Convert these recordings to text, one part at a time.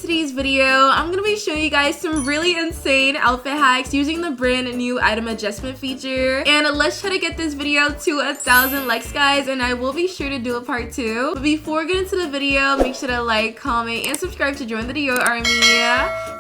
today's video, I'm gonna be showing you guys some really insane outfit hacks using the brand new item adjustment feature. And let's try to get this video to 1,000 likes, guys, and I will be sure to do a part 2. But before getting into the video, make sure to like, comment, and subscribe to join the Dior army.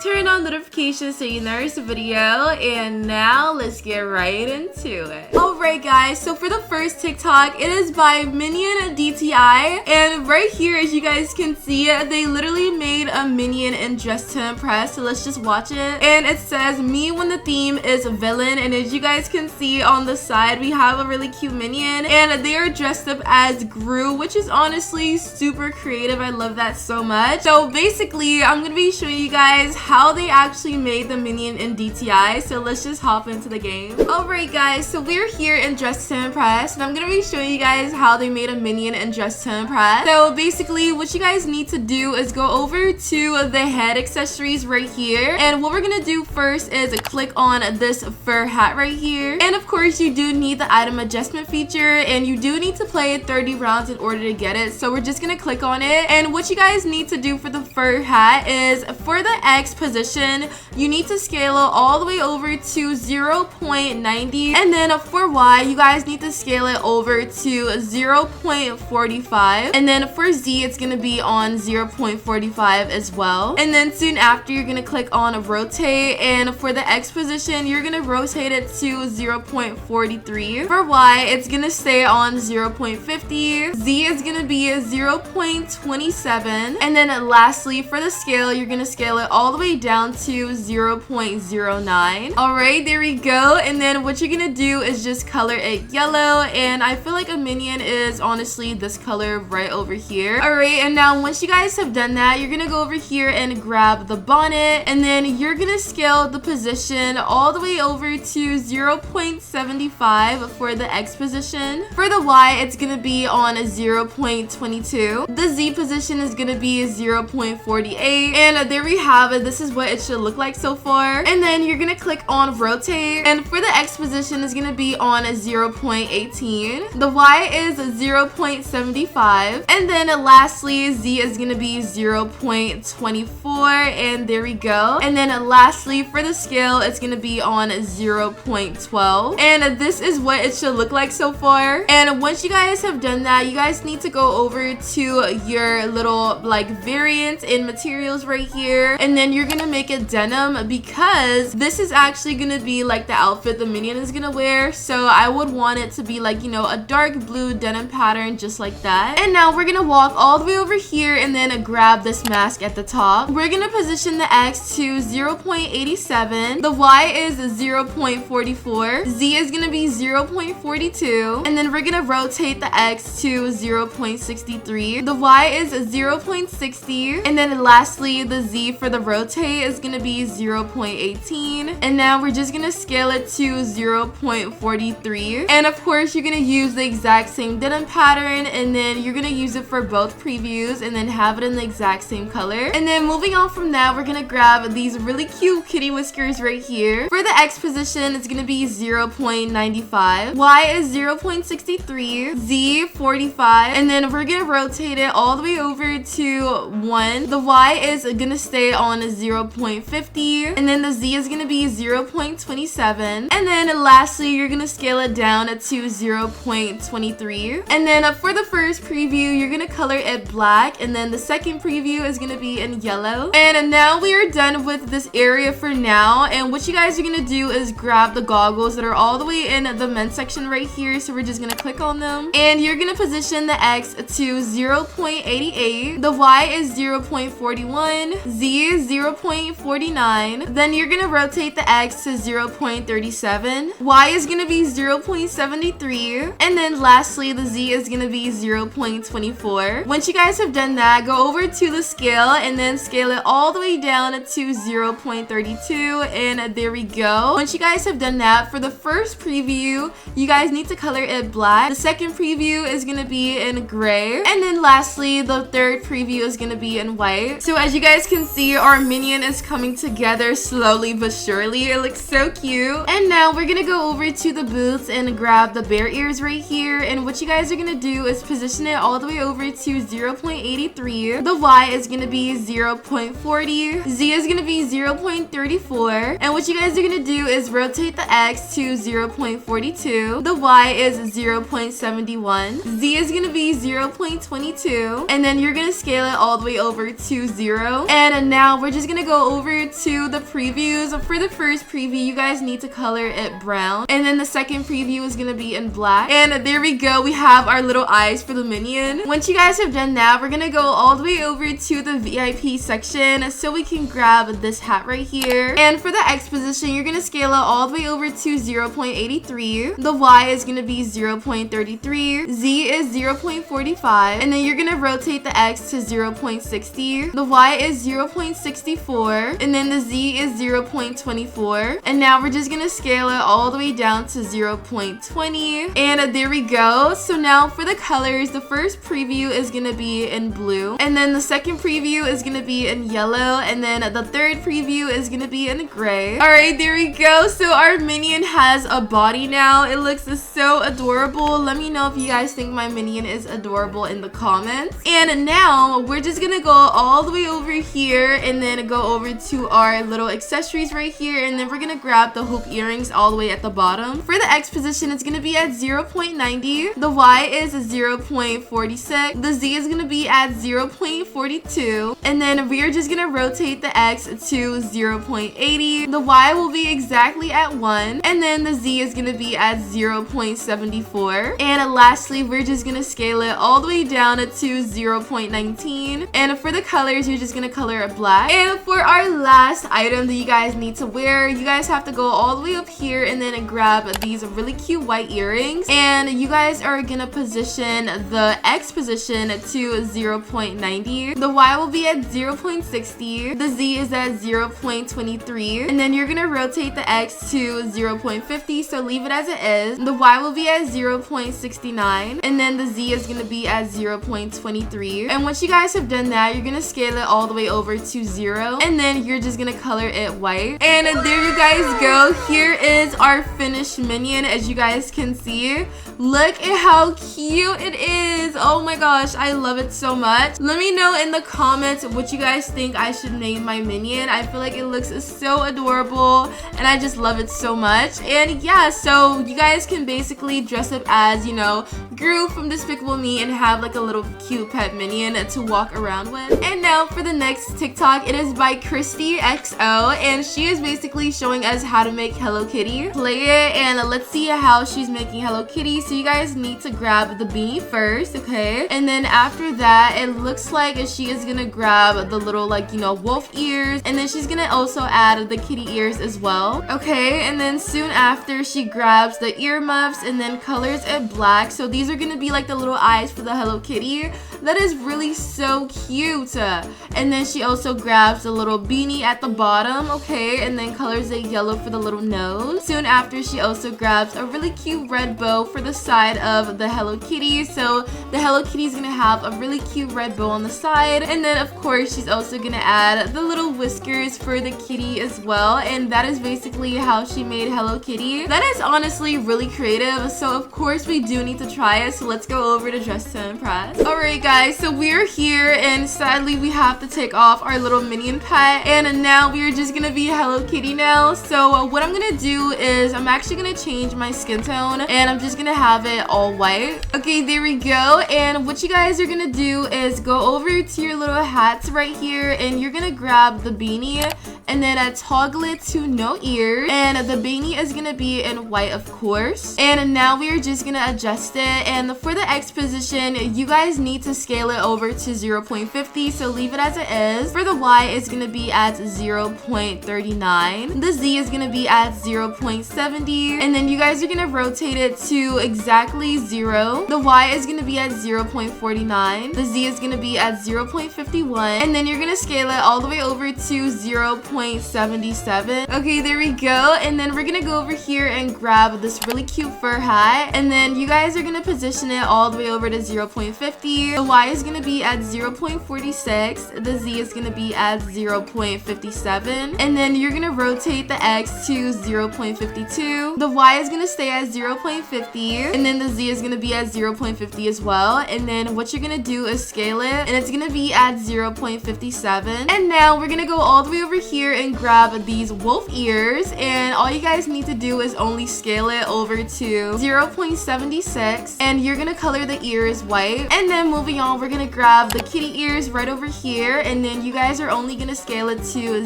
Turn on notifications so you never miss a video. And now let's get right into it. Alright guys, so for the first TikTok, it is by Minion DTI. And right here, as you guys can see, they literally made a Minion in Dress to Impress. So let's just watch it. And it says, me when the theme is a villain. And as you guys can see on the side, we have a really cute Minion. And they are dressed up as Gru, which is honestly super creative. I love that so much. So basically, I'm going to be showing you guys how they actually made the Minion in DTI. So let's just hop into the game. Alright guys, so we're here in Dress to Impress. And I'm going to be showing you guys how they made a Minion in Dress to Impress. So basically, what you guys need to do is go over to the head accessories right here. And what we're going to do first is click on this fur hat right here. And of course, you do need the item adjustment feature. And you do need to play it 30 rounds in order to get it. So we're just going to click on it. And what you guys need to do for the fur hat is for the X position, you need to scale it all the way over to 0.90. And then for Y, you guys need to scale it over to 0.45. And then for Z, it's going to be on 0.45 as well. And then soon after, you're going to click on rotate. And for the X position, you're going to rotate it to 0.43. For Y, it's going to stay on 0.50. Z is going to be 0.27. And then lastly, for the scale, you're going to scale it all the way down to 0.09. Alright, there we go. And then what you're going to do is just color it yellow. And I feel like a Minion is honestly this color right over here. Alright, and now once you guys have done that, you're going to go over here and grab the bonnet. And then you're going to scale the position all the way over to 0.75 for the X position. For the Y, it's going to be on 0.22. The Z position is going to be 0.48. And there we have it. This is what it should look like so far. And then you're going to click on rotate. And for the X position is going to be on 0.18. The Y is 0.75. And then lastly, Z is going to be 0.24. And there we go. And then lastly, for the scale, it's going to be on 0.12. And this is what it should look like so far. And once you guys have done that, you guys need to go over to your little like variant in materials right here. And then you're going to make it denim because this is actually going to be like the outfit the Minion is going to wear. So I would want it to be like, you know, a dark blue denim pattern just like that. And now we're going to walk all the way over here and then grab this mask at the top. We're going to position the X to 0.87. The Y is 0.44. Z is going to be 0.42. And then we're going to rotate the X to 0.63. The Y is 0.60. And then lastly, the Z for the rotate is going to be 0.18. And now we're just going to scale it to 0.43. And of course, you're going to use the exact same denim pattern. And then you're going to use it for both previews and then have it in the exact same color. And then moving on from that, we're going to grab these really cute kitty whiskers right here. For the X position, it's going to be 0.95. Y is 0.63. Z 45. And then we're going to rotate it all the way over to 1. The Y is going to stay on 0.50. And then the Z is going to be 0.27. And then lastly, you're going to scale it down to 0.23. And then for the first preview, you're going to color it black. And then the second preview is going to be in yellow. And now we are done with this area for now. And what you guys are going to do is grab the goggles that are all the way in the men's section right here. So we're just going to click on them. And you're going to position the X to 0.88. The Y is 0.41. Z is 0.49. Then you're going to rotate the X to 0.37. Y is going to be 0.73. And then lastly, the Z is going to be 0.24. Once you guys have done that, go over to the scale and then scale it all the way down to 0.32. And there we go. Once you guys have done that, for the first preview, you guys need to color it black. The second preview is going to be in gray. And then lastly, the third preview is going to be in white. So as you guys can see, our Minion is coming together slowly but surely. It looks so cute. And now we're going to go over to the boots and grab the bear ears right here. And what you guys are going to do is position it all the way over to 0.83. The Y is going to be 0. 0.40. Z is gonna be 0.34. And what you guys are gonna do is rotate the X to 0.42. The Y is 0.71. Z is gonna be 0.22. And then you're gonna scale it all the way over to 0. And now we're just gonna go over to the previews. For the first preview, you guys need to color it brown. And then the second preview is gonna be in black. And there we go. We have our little eyes for the Minion. Once you guys have done that, we're gonna go all the way over to the VIP section so we can grab this hat right here. And for the X position, you're gonna scale it all the way over to 0.83. The Y is gonna be 0.33. Z is 0.45. And then you're gonna rotate the X to 0.60. The Y is 0.64. And then the Z is 0.24. And now we're just gonna scale it all the way down to 0.20. And there we go. So now for the colors, the first preview is gonna be in blue. And then the second preview is gonna be in yellow. And then the third preview is gonna be in gray. Alright, there we go. So our Minion has a body now. It looks so adorable. Let me know if you guys think my Minion is adorable in the comments. And now we're just gonna go all the way over here and then go over to our little accessories right here. And then we're gonna grab the hoop earrings all the way at the bottom. For the X position, it's gonna be at 0.90. The Y is 0.46. The Z is gonna be at 0.42. And then we're just gonna rotate the X to 0.80. The Y will be exactly at 1. And then the Z is gonna be at 0.74. And lastly, we're just gonna scale it all the way down to 0.19. And for the colors, you're just gonna color it black. And for our last item that you guys need to wear, you guys have to go all the way up here and then grab these really cute white earrings. And you guys are gonna position the X position to 0.90. The Y will be at 0.60. The Z is at 0.23. And then you're gonna rotate the X to 0.50, so leave it as it is. The Y will be at 0.69. And then the Z is gonna be at 0.23. And once you guys have done that, you're gonna scale it all the way over to 0. And then you're just gonna color it white. And there you guys go. Here is our finished Minion, as you guys can see. Look at how cute it is. Oh my gosh, I love it so much. Let me know in the comments what you guys think I should name my Minion. I feel like it looks so adorable and I just love it so much. And yeah, so you guys can basically dress up as, you know, Gru from Despicable Me and have like a little cute pet Minion to walk around with. And now for the next TikTok, it is by 𝒐𝒑𝒆𝒏, and she is basically showing us how to make Hello Kitty. Play it and let's see how she's making Hello Kitty. So you guys need to grab the beanie first, okay? And then after that, it looks like she is gonna grab the little, like, you know, wolf ears, and then she's gonna also add the kitty ears as well, okay? And then soon after, she grabs the earmuffs and then colors it black. So these are gonna be like the little eyes for the Hello Kitty. That is really so cute. And then she also grabs a little beanie at the bottom, okay? And then colors it yellow for the little nose. Soon after, she also grabs a really cute red bow for the side of the Hello Kitty. So the Hello Kitty is gonna have a really cute red bow on the side. And then of course, she's also gonna add the little whiskers for the kitty as well. And that is basically how she made Hello Kitty. That is honestly really creative. So of course, we do need to try it. So let's go over to Dress to Impress. Alright guys, so we're here and sadly we have to take off our little Minion pet. And now we are just gonna be Hello Kitty now. So what I'm gonna do is I'm actually gonna change my skin tone and I'm just gonna have it all white. Okay, there we go. And what you guys are gonna do is go over to your little hats right here and you're gonna grab the beanie and then toggle it to no ears, and the beanie is gonna be in white, of course. And now we are just gonna adjust it. And for the X position, you guys need to scale it over to 0.50, so leave it as it is. For the Y, it's gonna be at 0.39. The Z is gonna be at 0.70, and then you guys are gonna rotate it to exactly 0. The Y is gonna be at 0.49. The Z is gonna be at 0.51, and then you're gonna scale it all the way over to 0.50. 0.77. Okay, there we go. And then we're gonna go over here and grab this really cute fur hat. And then you guys are gonna position it all the way over to 0.50. The Y is gonna be at 0.46. The Z is gonna be at 0.57. And then you're gonna rotate the X to 0.52. The Y is gonna stay at 0.50. And then the Z is gonna be at 0.50 as well. And then what you're gonna do is scale it, and it's gonna be at 0.57. And now we're gonna go all the way over here and grab these wolf ears, and all you guys need to do is only scale it over to 0.76, and you're gonna color the ears white. And then moving on, we're gonna grab the kitty ears right over here, and then you guys are only gonna scale it to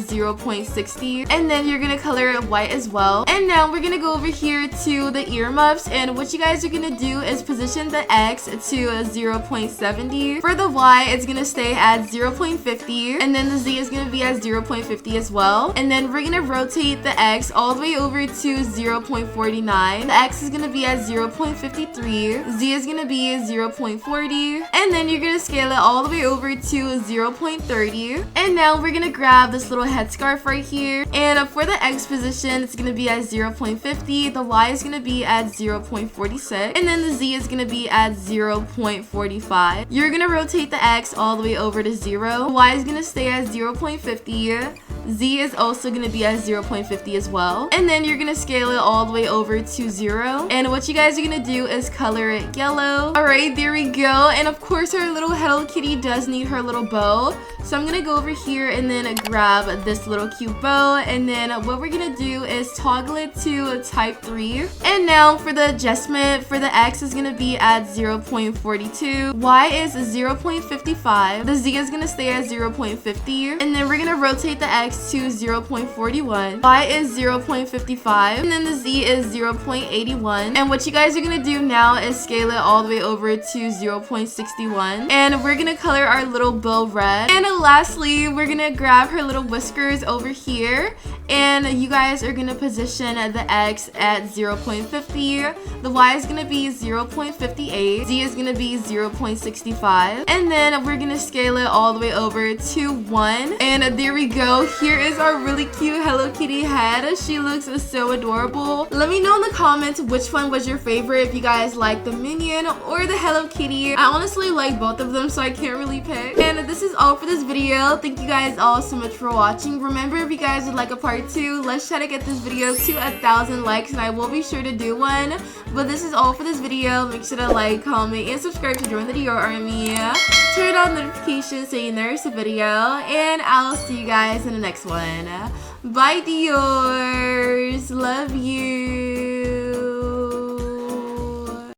0.60, and then you're gonna color it white as well. And now we're gonna go over here to the earmuffs, and what you guys are gonna do is position the X to 0.70. For the Y, it's gonna stay at 0.50, and then the Z is gonna be at 0.50 as well. And then we're gonna rotate the X all the way over to 0.49. The X is gonna be at 0.53. Z is gonna be 0.40, and then you're gonna scale it all the way over to 0.30. And now we're gonna grab this little headscarf right here, and for the X position, it's gonna be at 0.50. The Y is gonna be at 0.46, and then the Z is gonna be at 0.45. You're gonna rotate the X all the way over to 0. The Y is gonna stay at 0.50. Z is also gonna be at 0.50 as well. And then you're gonna scale it all the way over to 0. And what you guys are gonna do is color it yellow. Alright, there we go. And of course, our little Hello Kitty does need her little bow. So I'm gonna go over here and then grab this little cute bow. And then what we're gonna do is toggle it to type 3. And now for the adjustment, for the X is gonna be at 0.42. Y is 0.55. The Z is gonna stay at 0.50. And then we're gonna rotate the X to 0.41. Y is 0.55. And then the Z is 0.81. And what you guys are gonna do now is scale it all the way over to 0.61. And we're gonna color our little bow red. And lastly, we're gonna grab her little whiskers over here, and you guys are gonna position the X at 0.50. The Y is gonna be 0.58. Z is gonna be 0.65. And then we're gonna scale it all the way over to 1. And there we go. Here is our really cute Hello Kitty head. She looks so adorable. Let me know in the comments which one was your favorite, if you guys like the Minion or the Hello Kitty. I honestly like both of them, so I can't really pick. And this is all for this video. Thank you guys all so much for watching. Remember, if you guys would like a part 2, let's try to get this video to 1,000 likes, and I will be sure to do one. But this is all for this video. Make sure to like, comment, and subscribe to join the Dior army. Turn on notifications so you never miss a video, and I'll see you guys in the next one. Bye, Diors. Love you.